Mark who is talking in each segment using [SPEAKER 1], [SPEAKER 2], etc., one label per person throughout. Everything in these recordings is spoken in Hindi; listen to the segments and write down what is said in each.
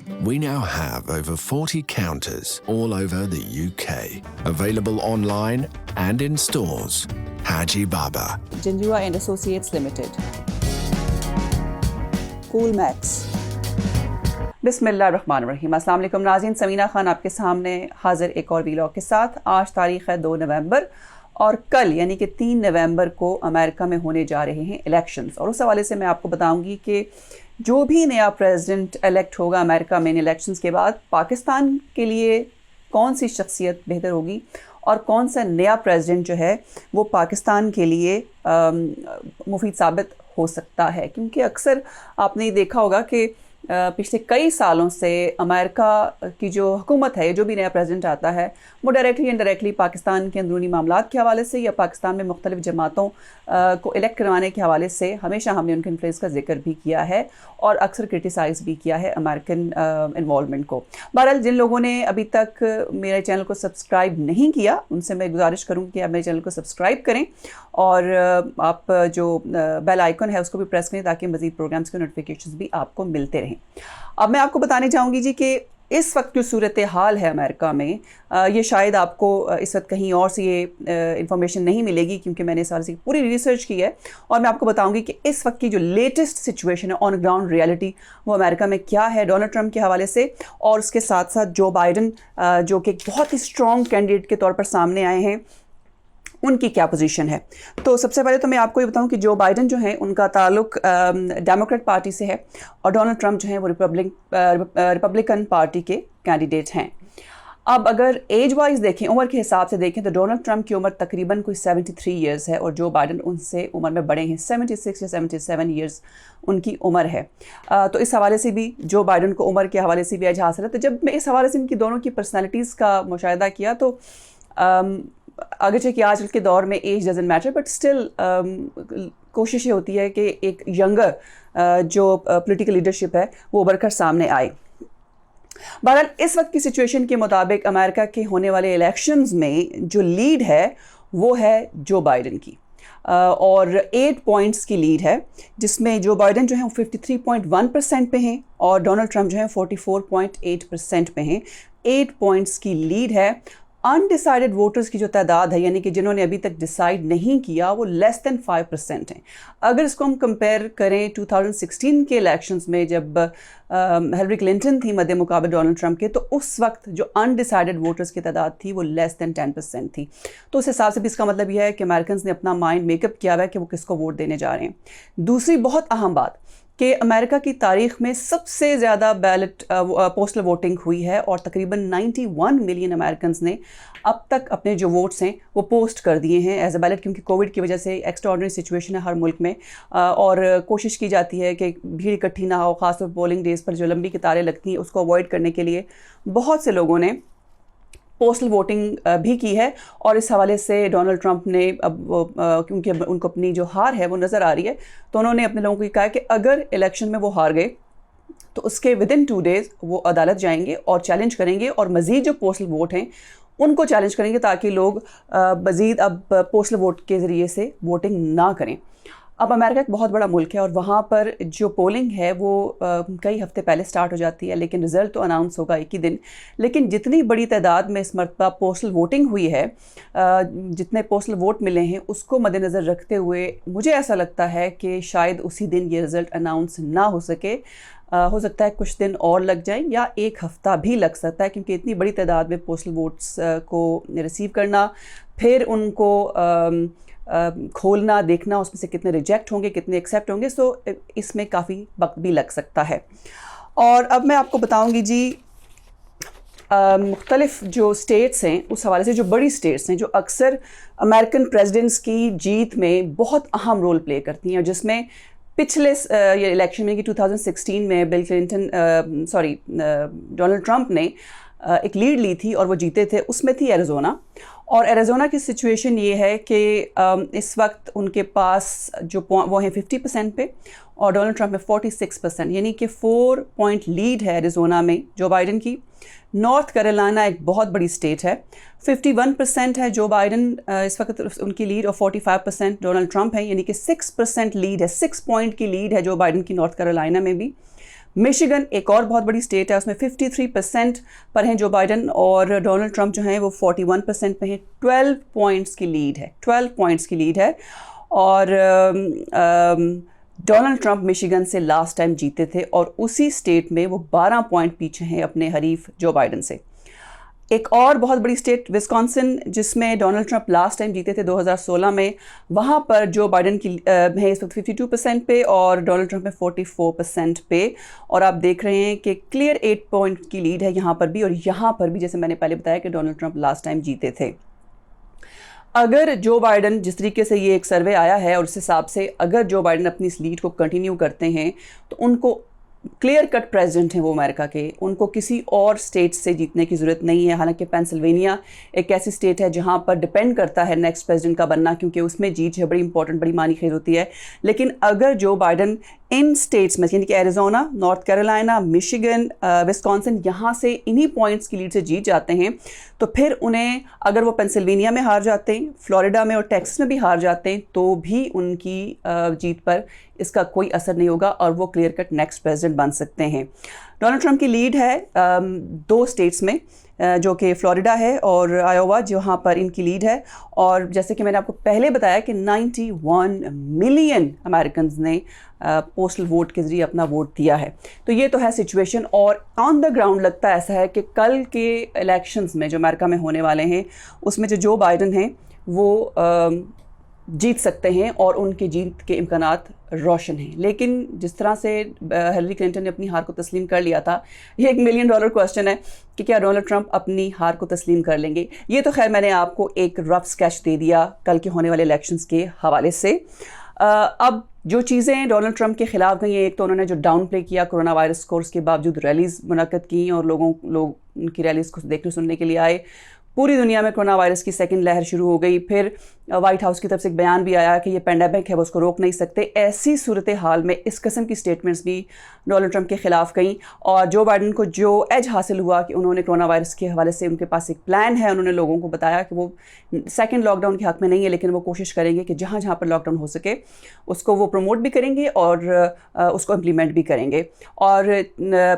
[SPEAKER 1] We now have over 40 counters all over the UK, available online and in stores. Haji Baba.
[SPEAKER 2] Jinjua and Associates Limited. Coolmax. बिस्मिल्लाहिर्रहमानिर्रहीम। अस्सलाम वालेकुम नाज़रीन, समीना खान आपके सामने हाजिर एक और वीलॉग के साथ। आज तारीख़ है 2 नवंबर और कल यानी कि 3 नवंबर को अमेरिका में होने जा रहे हैं इलेक्शंस। और उस हवाले से मैं आपको बताऊंगी कि जो भी नया प्रेसिडेंट इलेक्ट होगा अमेरिका में इन इलेक्शंस के बाद, पाकिस्तान के लिए कौन सी शख्सियत बेहतर होगी और कौन सा नया प्रेसिडेंट जो है वो पाकिस्तान के लिए मुफीद साबित हो सकता है। क्योंकि अक्सर आपने देखा होगा कि पिछले कई सालों से अमेरिका की जो हुकूमत है, जो भी नया प्रेसिडेंट आता है, वो डायरेक्टली इंडायरेक्टली पाकिस्तान के अंदरूनी मामलात के हवाले से या पाकिस्तान में मुख्तलिफ जमातों को इलेक्ट करवाने के हवाले से हमेशा हमने उनके इन्फ्लुएंस का जिक्र भी किया है और अक्सर क्रिटिसाइज़ भी किया है अमेरिकन इन्वॉल्वमेंट को। बहरहाल जिन लोगों ने अभी तक मेरे चैनल को सब्सक्राइब नहीं किया, उनसे मैं गुजारिश करूँगी कि आप मेरे चैनल को सब्सक्राइब करें और आप जो बेल आइकन है उसको भी प्रेस करें ताकि मज़ीद प्रोग्राम्स के नोटिफिकेशंस भी आपको मिलते रहें। अब मैं आपको बताने चाहूँगी जी कि इस वक्त जो सूरत हाल है अमेरिका में, ये शायद आपको इस वक्त कहीं और से ये इन्फॉर्मेशन नहीं मिलेगी क्योंकि मैंने इस बारे से पूरी रिसर्च की है और मैं आपको बताऊंगी कि इस वक्त की जो लेटेस्ट सिचुएशन है, ऑन ग्राउंड रियलिटी, वो अमेरिका में क्या है डोनाल्ड ट्रंप के हवाले से, और उसके साथ साथ जो बाइडन जो कि बहुत ही स्ट्रॉन्ग कैंडिडेट के तौर पर सामने आए हैं, उनकी क्या पोजीशन है। तो सबसे पहले तो मैं आपको ये बताऊं कि जो बाइडन जो हैं उनका ताल्लुक डेमोक्रेट पार्टी से है और डोनाल्ड ट्रंप जो हैं वो रिपब्लिकन पार्टी के कैंडिडेट हैं। अब अगर एज वाइज देखें, उम्र के हिसाब से देखें, तो डोनाल्ड ट्रंप की उम्र तकरीबन कोई 73 ईयर्स है और जो बाइडन उनसे उम्र में बड़े हैं, 76 या 77 ईयर्स उनकी उम्र है। तो इस हवाले से भी जो बाइडन को उम्र के हवाले से भी एज हासिल है। तो जब मैं इस हवाले से इनकी दोनों की पर्सनैलिटीज़ का मुशाहिदा किया तो अगरचे कि आज के दौर में age doesn't matter, but still कोशिश ये होती है कि एक यंगर जो पॉलिटिकल लीडरशिप है वो उभर कर सामने आए। बहरहाल इस वक्त की सिचुएशन के मुताबिक अमेरिका के होने वाले इलेक्शंस में जो लीड है वो है जो बाइडन की, और 8 पॉइंट्स की लीड है, जिसमें जो बाइडन जो है वो 53.1% पे हैं और डोनाल्ड ट्रंप जो है 44.8% पे हैं। 8 पॉइंट्स की लीड है। अनडिसाइडेड वोटर्स की जो तादाद है, यानी कि जिन्होंने अभी तक डिसाइड नहीं किया, वो लेस दैन 5% हैं। अगर इसको हम कंपेयर करें 2016 के इलेक्शंस में जब हिलरी क्लिंटन थी मद्दे मुकाबले डोनाल्ड ट्रंप के, तो उस वक्त जो अनडिसाइडेड वोटर्स की तादाद थी वो लेस दैन 10% थी। तो उस हिसाब से भी इसका मतलब यह है कि अमेरिकन ने अपना माइंड मेकअप किया हुआ है कि वो किसको वोट देने जा रहे हैं। दूसरी बहुत अहम बात कि अमेरिका की तारीख में सबसे ज़्यादा बैलेट पोस्टल वोटिंग हुई है और तकरीबन 91 मिलियन अमेरिकन ने अब तक अपने जो वोट्स हैं वो पोस्ट कर दिए हैं एज अ बैलेट, क्योंकि कोविड की वजह से एक्स्ट्राऑर्डिनरी सिचुएशन है हर मुल्क में और कोशिश की जाती है कि भीड़ इकट्ठी ना हो। ख़ासतौर पर पोलिंग डेज़ पर जो लंबी कतारें लगती हैं उसको अवॉइड करने के लिए बहुत से लोगों ने पोस्टल वोटिंग भी की है। और इस हवाले से डोनाल्ड ट्रंप ने अब क्योंकि उनको अपनी जो हार है वो नज़र आ रही है, तो उन्होंने अपने लोगों को कहा कि अगर इलेक्शन में वो हार गए तो उसके विदिन 2 डेज़ वो अदालत जाएंगे और चैलेंज करेंगे और मज़ीद जो पोस्टल वोट हैं उनको चैलेंज करेंगे ताकि लोग मज़ीद अब पोस्टल वोट के ज़रिए से वोटिंग ना करें। अब अमेरिका एक बहुत बड़ा मुल्क है और वहाँ पर जो पोलिंग है वो कई हफ्ते पहले स्टार्ट हो जाती है, लेकिन रिज़ल्ट तो अनाउंस होगा एक ही दिन। लेकिन जितनी बड़ी तादाद में इस मरतबा पोस्टल वोटिंग हुई है, जितने पोस्टल वोट मिले हैं, उसको मद्देनज़र रखते हुए मुझे ऐसा लगता है कि शायद उसी दिन ये रिज़ल्ट अनाउंस ना हो सके। हो सकता है कुछ दिन और लग जाएं या 1 हफ़्ता भी लग सकता है, क्योंकि इतनी बड़ी तादाद में पोस्टल वोट्स को रिसीव करना, फिर उनको खोलना, देखना उसमें से कितने रिजेक्ट होंगे, कितने एक्सेप्ट होंगे, सो इसमें काफ़ी वक्त भी लग सकता है। और अब मैं आपको बताऊंगी जी मुख्तलिफ जो स्टेट्स हैं, उस हवाले से जो बड़ी स्टेट्स हैं जो अक्सर अमेरिकन प्रेसिडेंट्स की जीत में बहुत अहम रोल प्ले करती हैं, जिसमें पिछले ये इलेक्शन में कि 2016 में डोनाल्ड ट्रंप ने एक लीड ली थी और वो जीते थे, उसमें थी एरिज़ोना। और एरिज़ोना की सिचुएशन ये है कि इस वक्त उनके पास जो वो हैं 50% पे और डोनाल्ड ट्रंप में 46%, यानी कि 4 पॉइंट लीड है एरिज़ोना में जो बाइडन की। नॉर्थ कैरोलिना एक बहुत बड़ी स्टेट है, 51% है जो बाइडन इस वक्त उनकी लीड और 45% डोनाल्ड ट्रंप है, यानी कि 6% लीड है, 6 पॉइंट की लीड है जो बाइडन की नॉर्थ कैरोलिना में भी। मिशिगन एक और बहुत बड़ी स्टेट है, उसमें 53% पर हैं जो बाइडन, और डोनाल्ड ट्रंप जो हैं वो 41% पे हैं। 12 पॉइंट्स की लीड है, 12 पॉइंट्स की लीड है। और डोनाल्ड ट्रंप मिशिगन से लास्ट टाइम जीते थे और उसी स्टेट में वो 12 पॉइंट पीछे हैं अपने हरीफ जो बाइडन से। एक और बहुत बड़ी स्टेट विस्कॉन्सिन, जिसमें डोनाल्ड ट्रंप लास्ट टाइम जीते थे 2016 में, वहाँ पर जो बाइडन की है इस वक्त 52% पे और डोनाल्ड ट्रंप में 44% पे। और आप देख रहे हैं कि क्लियर 8 पॉइंट की लीड है यहाँ पर भी, और यहाँ पर भी जैसे मैंने पहले बताया कि डोनाल्ड ट्रंप लास्ट टाइम जीते थे। अगर जो बाइडन, जिस तरीके से ये एक सर्वे आया है और उस हिसाब से अगर जो बाइडन अपनी इस लीड को कंटिन्यू करते हैं तो उनको क्लियर कट प्रेसिडेंट हैं वो अमेरिका के, उनको किसी और स्टेट से जीतने की ज़रूरत नहीं है। हालांकि पेंसिल्वेनिया एक ऐसी स्टेट है जहां पर डिपेंड करता है नेक्स्ट प्रेसिडेंट का बनना, क्योंकि उसमें जीत है बड़ी इंपॉर्टेंट, बड़ी मानी खेल होती है। लेकिन अगर जो बाइडन इन स्टेट्स में यानी कि Arizona, north Carolina, Michigan, Wisconsin, यहाँ से इन्हीं पॉइंट्स की लीड से जीत जाते हैं तो फिर उन्हें, अगर वो पेंसिल्वेनिया में हार जाते हैं, फ्लोरिडा में और टेक्सास में भी हार जाते हैं, तो भी उनकी जीत पर इसका कोई असर नहीं होगा और वो क्लियर कट नेक्स्ट प्रेसिडेंट बन सकते हैं। डोनाल्ड ट्रंप की लीड है 2 स्टेट्स में, जो कि फ्लोरिडा है और आयोवा, जहाँ पर इनकी लीड है। और जैसे कि मैंने आपको पहले बताया कि 91 मिलियन अमेरिकन्स ने पोस्टल वोट के ज़रिए अपना वोट दिया है। तो ये तो है सिचुएशन, और ऑन द ग्राउंड लगता ऐसा है कि कल के इलेक्शंस में जो अमेरिका में होने वाले हैं उसमें जो बाइडन हैं वो जीत सकते हैं और उनकी जीत के इम्कानात रोशन हैं। लेकिन जिस तरह से हिलरी क्लिंटन ने अपनी हार को तस्लीम कर लिया था, ये $1 मिलियन क्वेश्चन है कि क्या डोनाल्ड ट्रंप अपनी हार को तस्लीम कर लेंगे। ये तो खैर मैंने आपको एक रफ स्केच दे दिया कल के होने वाले इलेक्शंस के हवाले से। अब जो चीज़ें डोनाल्ड ट्रंप के ख़िलाफ़ गई हैं, एक तो उन्होंने जो डाउन प्ले किया कोरोना वायरस को, उसके बावजूद रैलीज़ मुनक़्क़द की और लोग उनकी रैलीज़ को देखने सुनने के लिए आए। पूरी दुनिया में कोरोना वायरस की सेकंड लहर शुरू हो गई। फिर वाइट हाउस की तरफ से एक बयान भी आया कि ये पेंडेमिक है, वो उसको रोक नहीं सकते। ऐसी सूरत हाल में इस किस्म की स्टेटमेंट्स भी डोनाल्ड ट्रंप के ख़िलाफ़ गई। और जो बाइडन को जो एज हासिल हुआ कि उन्होंने कोरोना वायरस के हवाले से उनके पास एक प्लान है, उन्होंने लोगों को बताया कि वो सेकेंड लॉकडाउन के हक़ में नहीं है, लेकिन वो कोशिश करेंगे कि जहाँ जहाँ पर लॉकडाउन हो सके उसको वो प्रमोट भी करेंगे और उसको इम्प्लीमेंट भी करेंगे। और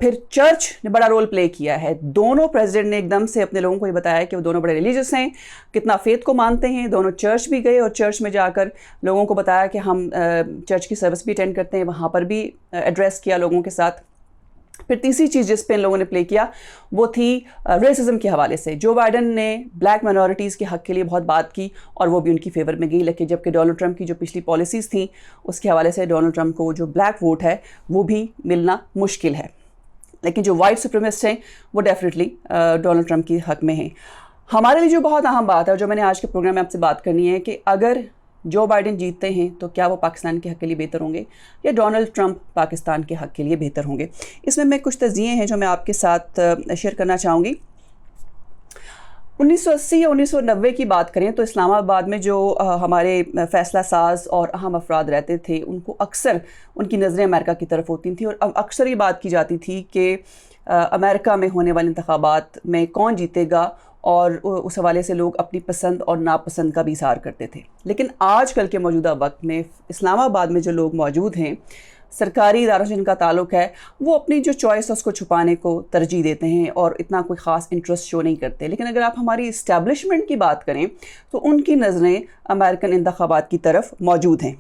[SPEAKER 2] फिर चर्च ने बड़ा रोल प्ले किया है। दोनों प्रेसिडेंट ने एकदम से अपने लोगों को ये बताया कि वो दोनों बड़े रिलीजियस हैं, कितना फेथ को मानते हैं। दोनों चर्च भी गए और चर्च में जाकर लोगों को बताया कि हम चर्च की सर्विस भी अटेंड करते हैं, वहाँ पर भी एड्रेस किया लोगों के साथ। फिर तीसरी चीज़ जिस पे इन लोगों ने प्ले किया वो थी रेसिज्म के हवाले से। जो बाइडन ने ब्लैक माइनॉरिटीज़ के हक़ के लिए बहुत बात की और वो भी उनकी फेवर में गई, लेकिन जबकि डोनाल्ड ट्रंप की जो पिछली पॉलिसीज़ थी उसके हवाले से डोनाल्ड ट्रंप को जो ब्लैक वोट है वो भी मिलना मुश्किल है। लेकिन जो वाइट सुप्रीमिस्ट हैं वो डेफिनेटली डोनाल्ड ट्रंप के हक़ में हैं। हमारे लिए जो बहुत अहम बात है और जो मैंने आज के प्रोग्राम में आपसे बात करनी है कि अगर जो बाइडन जीतते हैं तो क्या वो पाकिस्तान के हक़ के लिए बेहतर होंगे या डोनाल्ड ट्रंप पाकिस्तान के हक़ के लिए बेहतर होंगे। इसमें मैं कुछ तज़किए हैं जो मैं आपके साथ शेयर करना चाहूँगी। 1980 या 1990 की बात करें तो इस्लामाबाद में जो हमारे फ़ैसला साज और अहम अफराद रहते थे उनको अक्सर उनकी नज़रें अमेरिका की तरफ होती थी और अक्सर ये बात की जाती थी कि अमेरिका में होने वाले इंतखाबात में कौन जीतेगा और उस हवाले से लोग अपनी पसंद और नापसंद का भी इज़हार करते थे। लेकिन आजकल के मौजूदा वक्त में इस्लामाबाद में जो लोग मौजूद हैं, सरकारी इदारों से जिनका ताल्लुक़ है, वो अपनी जो चॉइस है उसको छुपाने को तरजीह देते हैं और इतना कोई ख़ास इंटरेस्ट शो नहीं करते। लेकिन अगर आप हमारी इस्टेब्लिशमेंट की बात करें तो उनकी नज़रें अमेरिकन इंतखाबात की तरफ मौजूद हैं।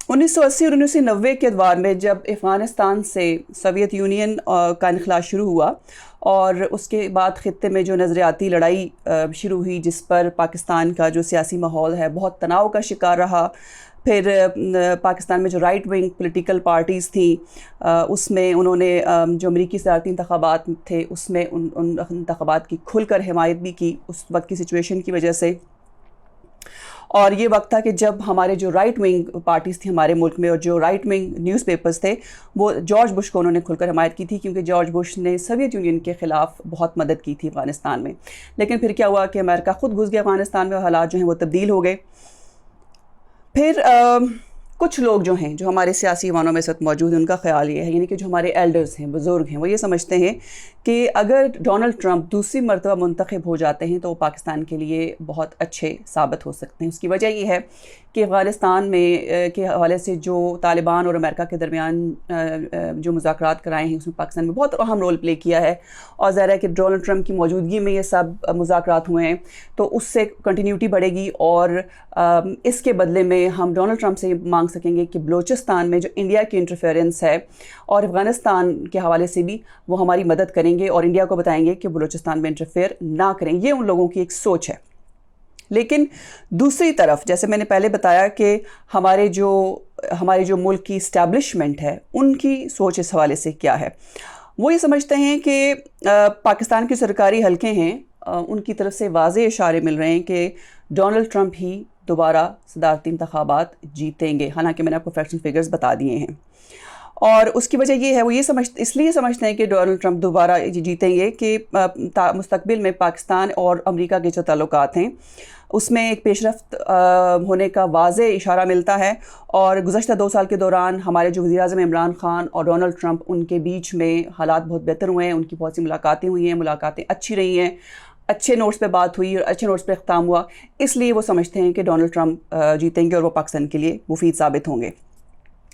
[SPEAKER 2] 1980 और 1990 के अदवार में जब अफ़गानिस्तान से सोवियत यूनियन का इनख़ला शुरू हुआ और उसके बाद ख़ित्ते में जो नज़रियाती लड़ाई शुरू हुई, जिस पर पाकिस्तान का जो सियासी माहौल है बहुत तनाव का शिकार रहा। फिर पाकिस्तान में जो राइट विंग पॉलिटिकल पार्टीज़ थी उसमें उन्होंने जो अमरीकी सदारती इंतखाबात थे उसमें उन इंतखाबात की खुलकर हिमायत भी की उस वक्त की सिचुएशन की वजह से। और ये वक्त था कि जब हमारे जो राइट विंग पार्टीज़ थी हमारे मुल्क में और जो राइट विंग न्यूज़पेपर्स थे वो जॉर्ज बुश को उन्होंने खुलकर हिमायत की थी, क्योंकि जॉर्ज बुश ने सोवियत यूनियन के ख़िलाफ़ बहुत मदद की थी अफ़गानिस्तान में। लेकिन फिर क्या हुआ कि अमेरिका ख़ुद घुस गया अफ़गानिस्तान में और हालात जो हैं वो तब्दील हो गए। फिर कुछ लोग जो हैं जो हमारे सियासी ईवानों में इस वक्त मौजूद हैं उनका ख्याल ये है, यानी कि जो हमारे एल्डर्स हैं, बुज़ुर्ग हैं, वो ये समझते हैं कि अगर डोनाल्ड ट्रंप दूसरी मरतबा मुंतखब हो जाते हैं तो वो पाकिस्तान के लिए बहुत अच्छे साबित हो सकते हैं। उसकी वजह ये है कि अफ़गानिस्तान में के हवाले से जो तालिबान और अमेरिका के दरमियान जो मुज़ाकरात कराए हैं उसमें पाकिस्तान ने बहुत अहम रोल प्ले किया है, और ज़ाहिर है कि डोनाल्ड ट्रंप की मौजूदगी में ये सब मुज़ाकरात हुए हैं, तो उससे कंटिन्यूटी बढ़ेगी और इसके बदले में हम डोनाल्ड ट्रंप से मांग सकेंगे कि बलूचिस्तान में जो इंडिया की इंटरफेरेंस है और अफ़गानिस्तान के हवाले से भी वो हमारी मदद करेंगे और इंडिया को बताएंगे कि बलूचिस्तान में इंटरफेयर ना करें। ये उन लोगों की एक सोच है। लेकिन दूसरी तरफ जैसे मैंने पहले बताया कि हमारे जो मुल्क की इस्टेब्लिशमेंट है उनकी सोच इस हवाले से क्या है। वो ये समझते हैं कि पाकिस्तान के सरकारी हलके हैं उनकी तरफ से वाज़े इशारे मिल रहे हैं कि डोनाल्ड ट्रंप ही दोबारा सदारती इंतखाबात जीतेंगे। हालांकि मैंने आपको फैक्ट्स एंड फिगर्स बता दिए हैं, और उसकी वजह ये है, वो ये इसलिए समझते हैं कि डोनाल्ड ट्रंप दोबारा जीतेंगे कि मुस्तकबिल में पाकिस्तान और अमेरिका के जो ताल्लुकात हैं उसमें एक पेशरफ्त होने का वाज़े इशारा मिलता है। और गुज़श्ता 2 साल के दौरान हमारे जो वज़ीर-ए-आज़म इमरान ख़ान और डोनाल्ड ट्रंप, उनके बीच में हालात बहुत बेहतर हुए हैं। उनकी बहुत सी मुलाकातें हुई हैं, मुलाकातें अच्छी रही हैं, अच्छे नोट्स पे बात हुई और अच्छे नोट्स पे इख्तिताम हुआ। इसलिए वो समझते हैं कि डोनाल्ड ट्रंप जीतेंगे और वो पाकिस्तान के लिए मुफीद साबित होंगे।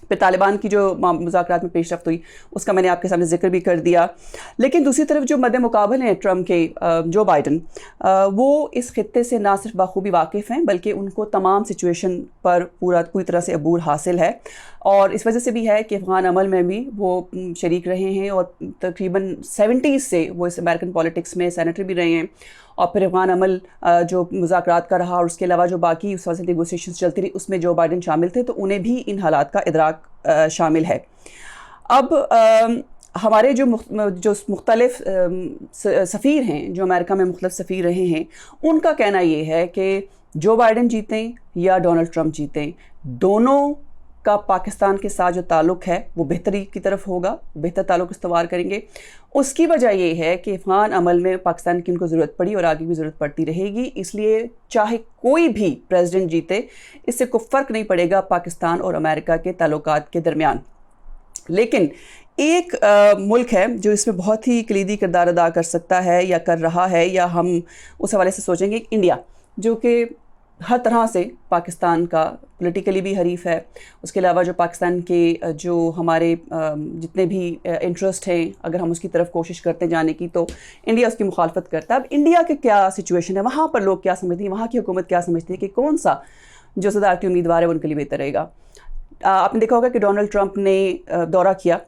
[SPEAKER 2] फिर तालिबान की जो मुज़ाकरात में पेशरफ्त हुई उसका मैंने आपके सामने जिक्र भी कर दिया। लेकिन दूसरी तरफ जो मद्दे मुकाबले हैं ट्रंप के, जो बाइडन, वो इस खित्ते से ना सिर्फ बाखूबी वाकिफ़ हैं बल्कि उनको तमाम सिचुएशन पर पूरी तरह से अबूर हासिल है। और इस वजह से भी है कि अफ़गान अमल में भी वो शरीक रहे हैं और तकरीबन 70s से वो इस अमेरिकन पॉलिटिक्स में सेनेटर भी रहे हैं। और फिर अफ़गान अमल जो मुज़ाकरात का रहा और उसके अलावा जो बाकी उस वजह से नेगोशिएशंस चलती रही उसमें जो बाइडन शामिल थे, तो उन्हें भी इन हालात का इदराक शामिल है। अब हमारे जो मुख्तलिफ सफ़ीर हैं, जो अमेरिका में मुख्तलिफ सफ़ीर रहे हैं, उनका कहना ये है कि जो बाइडन जीतें या डोनाल्ड ट्रंप जीतें, दोनों का पाकिस्तान के साथ जो ताल्लुक़ है वो बेहतरी की तरफ होगा, बेहतर ताल्लुक़ इस्तवार करेंगे। उसकी वजह ये है कि अफ़गान अमल में पाकिस्तान की उनको ज़रूरत पड़ी और आगे भी ज़रूरत पड़ती रहेगी। इसलिए चाहे कोई भी प्रेसिडेंट जीते, इससे कोई फ़र्क नहीं पड़ेगा पाकिस्तान और अमेरिका के ताल्लुकात के दरमियान। लेकिन एक मुल्क है जो इसमें बहुत ही कलीदी किरदार अदा कर सकता है या कर रहा है, या हम उस हवाले से सोचेंगे, इंडिया, जो कि हर तरह से पाकिस्तान का पॉलिटिकली भी हरीफ है। उसके अलावा जो पाकिस्तान के जो हमारे जितने भी इंटरेस्ट हैं, अगर हम उसकी तरफ कोशिश करते जाने की, तो इंडिया उसकी मुखालफत करता है। अब इंडिया के क्या सिचुएशन है, वहाँ पर लोग क्या समझते हैं, वहाँ की हुकूमत क्या समझती है कि कौन सा जो सदारती उम्मीदवार है उनके लिए बेहतर रहेगा। आपने देखा होगा कि डोनाल्ड ट्रंप ने दौरा किया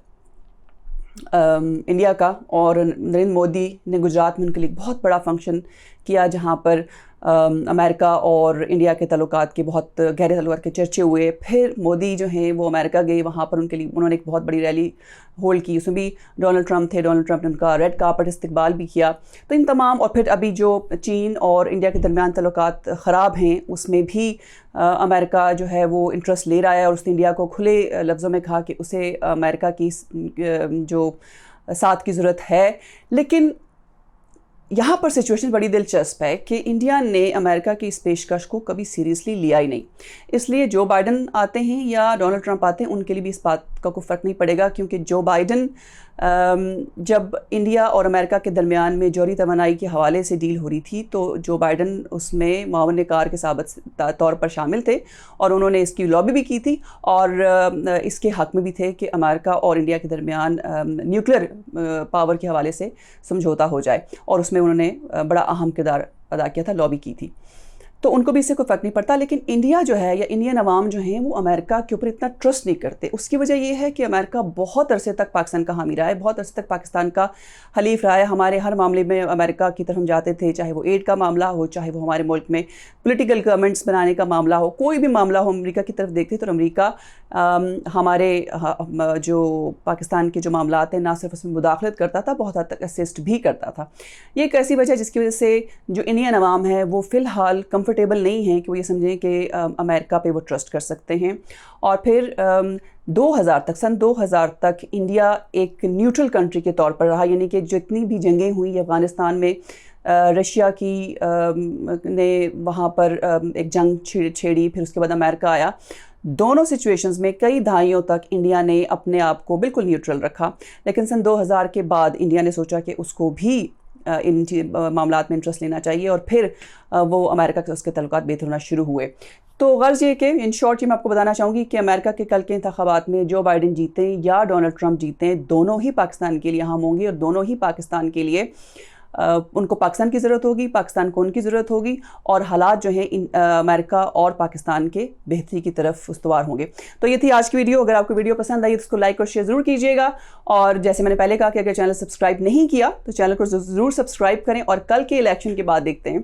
[SPEAKER 2] इंडिया का, और नरेंद्र मोदी ने गुजरात में उनके लिए बहुत बड़ा फंक्शन किया जहाँ पर अमेरिका और इंडिया के ताल्लुकात के बहुत गहरे ताल्लुकात के चर्चे हुए। फिर मोदी जो हैं वो अमेरिका गए, वहाँ पर उनके लिए उन्होंने एक बहुत बड़ी रैली होल्ड की, उसमें भी डोनाल्ड ट्रंप थे। डोनाल्ड ट्रंप ने उनका रेड कार्पेट इस्तकबाल भी किया। तो इन तमाम, और फिर अभी जो चीन और इंडिया के दरमियान ताल्लुकात ख़राब हैं उसमें भी अमेरिका जो है वो इंटरेस्ट ले रहा है, और उसने इंडिया को खुले लफ्ज़ों में कहा कि उसे अमेरिका की जो साथ की ज़रूरत है। लेकिन यहाँ पर सिचुएशन बड़ी दिलचस्प है कि इंडिया ने अमेरिका की इस पेशकश को कभी सीरियसली लिया ही नहीं। इसलिए जो बाइडन आते हैं या डोनाल्ड ट्रंप आते हैं, उनके लिए भी इस बात का कोई फ़र्क नहीं पड़ेगा, क्योंकि जो बाइडन जब इंडिया और अमेरिका के दरमियान में जौहरी तवानाई के हवाले से डील हो रही थी, तो जो बाइडन उसमें मावन कार के साबित तौर पर शामिल थे और उन्होंने इसकी लॉबी भी की थी, और इसके हक़ में भी थे कि अमेरिका और इंडिया के दरमियान न्यूक्लियर पावर के हवाले से समझौता हो जाए, और उसमें उन्होंने बड़ा अहम किरदार अदा किया था, लॉबी की थी। तो उनको भी इससे कोई फ़र्क नहीं पड़ता। लेकिन इंडिया जो है या इंडियन अवाम जो हैं वो अमेरिका के ऊपर इतना ट्रस्ट नहीं करते। उसकी वजह ये है कि अमेरिका बहुत अरसे तक पाकिस्तान का हामी रहा है, बहुत अरसे तक पाकिस्तान का हलीफ रहा है। हमारे हर मामले में अमेरिका की तरफ हम जाते थे, चाहे वो एड का मामला हो, चाहे वो हमारे मुल्क में पॉलिटिकल गवर्नमेंट्स बनाने का मामला हो, कोई भी मामला हो, अमेरिका की तरफ देखते तो अमेरिका हमारे जो पाकिस्तान के जो मामलात हैं ना सिर्फ उसमें मुदाखलत करता था, बहुत हद तक असिस्ट भी करता था। ये एक ऐसी वजह जिसकी वजह से जो इंडियन अवाम है वो फ़िलहाल कंफर्टेबल नहीं है कि वो ये समझें कि अमेरिका पे वो ट्रस्ट कर सकते हैं। और फिर 2000 तक, सन 2000 तक इंडिया एक न्यूट्रल कंट्री के तौर पर रहा, यानी कि जितनी भी जंगें हुई अफ़गानिस्तान में, रशिया की ने वहाँ पर एक जंग छेड़ी, फिर उसके बाद अमेरिका आया। दोनों सिचुएशंस में कई दहाइयों तक इंडिया ने अपने आप को बिल्कुल न्यूट्रल रखा। लेकिन सन 2000 के बाद इंडिया ने सोचा कि उसको भी इन मामलात में इंटरेस्ट लेना चाहिए और फिर वो अमेरिका के उसके तल्लुकात बेहतर होना शुरू हुए। तो गर्ज ये कि इन शॉर्ट ये मैं आपको बताना चाहूँगी कि अमेरिका के कल के इंतखाबात में जो बाइडन जीतें या डोनाल्ड ट्रंप जीतें, दोनों ही पाकिस्तान के लिए अहम होंगे और दोनों ही पाकिस्तान के लिए उनको पाकिस्तान की ज़रूरत होगी, पाकिस्तान को उनकी ज़रूरत होगी और हालात जो हैं अमेरिका और पाकिस्तान के बेहतरी की तरफ उस्तवार होंगे। तो ये थी आज की वीडियो। अगर आपको वीडियो पसंद आई तो उसको लाइक और शेयर ज़रूर कीजिएगा और जैसे मैंने पहले कहा कि अगर चैनल सब्सक्राइब नहीं किया तो चैनल को ज़रूर सब्सक्राइब करें और कल के इलेक्शन के बाद देखते हैं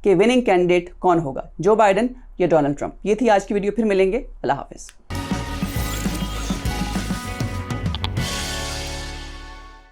[SPEAKER 2] कि विनिंग कैंडिडेट कौन होगा, जो बाइडन या डोनाल्ड ट्रंप। ये थी आज की वीडियो, फिर मिलेंगे। अल्लाह हाफिज़।